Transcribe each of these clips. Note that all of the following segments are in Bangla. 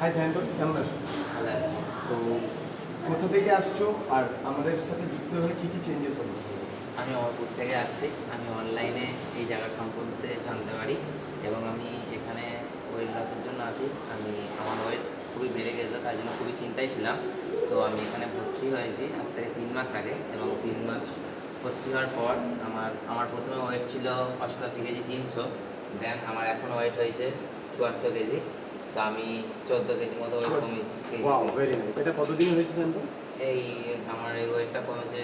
হাই সায়ন্তন, কেমন আছো? ভালো আছি। তো কোথা থেকে আসছো আর আমাদের সাথে যুক্ত হয়ে কী কী চেঞ্জেস হলো? আমি অমরপুর থেকে আসছি। আমি অনলাইনে এই জায়গা সম্পর্কে জানতে পারি এবং আমি এখানে ওয়েট লসের জন্য আসি। আমার ওয়েট খুবই বেড়ে গেছিলো, তাই জন্য খুবই চিন্তায় ছিলাম। তো আমি এখানে ভর্তি হয়েছি আজ থেকে 3 মাস আগে, এবং 3 মাস ভর্তি হওয়ার পর আমার প্রথমে ওয়েট ছিল 88 কেজি 300, দেন আমার এখন ওয়েট হয়েছে 74 কেজি। তো আমি 14 কেজি মতো ওয়েট কমিয়েছি। Wow, very nice. এটা কতদিন হয়েছে সায়ন্তন? আমার এই ওয়েটটা কমেছে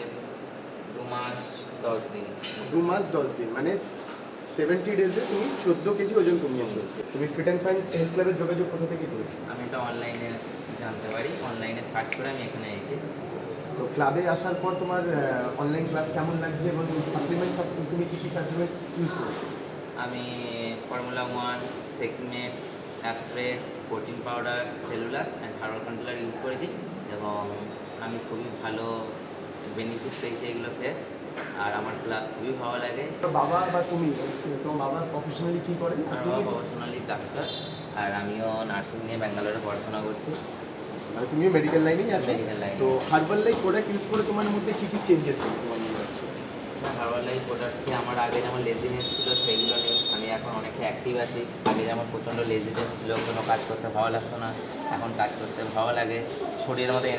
2 মাস 10 দিন। 2 মাস 10 দিন, মানে 70 ডেজে তুমি 14 কেজি ওজন কমিয়েছো। তুমি ফিট অ্যান্ড ফাইন হেলথ ক্লাবের যোগাযোগ কোথা থেকে করেছো? আমি এটা অনলাইনে জানতে পারি, অনলাইনে সার্চ করে আমি এখানে এসেছি। তো ক্লাবে আসার পর তোমার অনলাইন ক্লাস কেমন লাগছে এবং সাপ্লিমেন্টস তুমি কী কী সাপ্লিমেন্টস ইউজ করেছো? আমি formula 1, Shakemate, Afresh, protein powder, cellulose and herbal controller use করেছি, এবং আমি খুবই ভালো বেনিফিট পেয়েছি এগুলোতে। আর আমার ক্লাব খুবই ভালো লাগে। বাবা বা তুমি, তোমার বাবা প্রফেশনালি কী করেন? আমার বাবা প্রফেশনালি ডাক্তার, আর আমিও নার্সিং নিয়ে ব্যাঙ্গালোরে পড়াশোনা করছি। মানে তুমিও মেডিকেল লাইনেই আছো? Medical line. তো হার্বাল লাইফ প্রোডাক্ট ইউজ করে তোমার মধ্যে কী কী চেঞ্জেস তোমার মনে হচ্ছে? হার্বাল লাইফ প্রোডাক্টে আমার আগে যেমন লেজিনেস ছিল সেগুলো নেই, আমি এখন অনেকটা অ্যাক্টিভ আছি। আগে যেমন প্রচণ্ড লেজিনেস ছিল, কোনো কাজ করতে ভালো লাগতো না, এখন কাজ করতে ভালো লাগে, শরীরের মধ্যে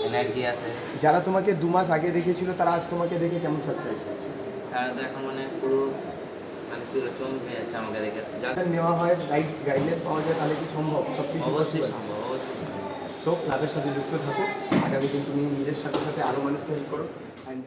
এনার্জি আছে। যারা তোমাকে 2 মাস আগে দেখেছিল তারা আজ তোমাকে দেখে কেমন সারপ্রাইজ হচ্ছে? তারা তো এখন পুরো পুরো চমকে যাচ্ছে আমাকে দেখে। যারা নেওয়া হয় গাইডলাইন্স পাওয়া যায়, তাহলে কি সম্ভব? সব কিছু অবশ্যই সম্ভব, অবশ্যই সম্ভব। সো ক্লাবের সাথে যুক্ত থাকো, আগামী দিন তুমি নিজের সাথে সাথে আরও মানুষকে হেল্প করো। অ্যান্ড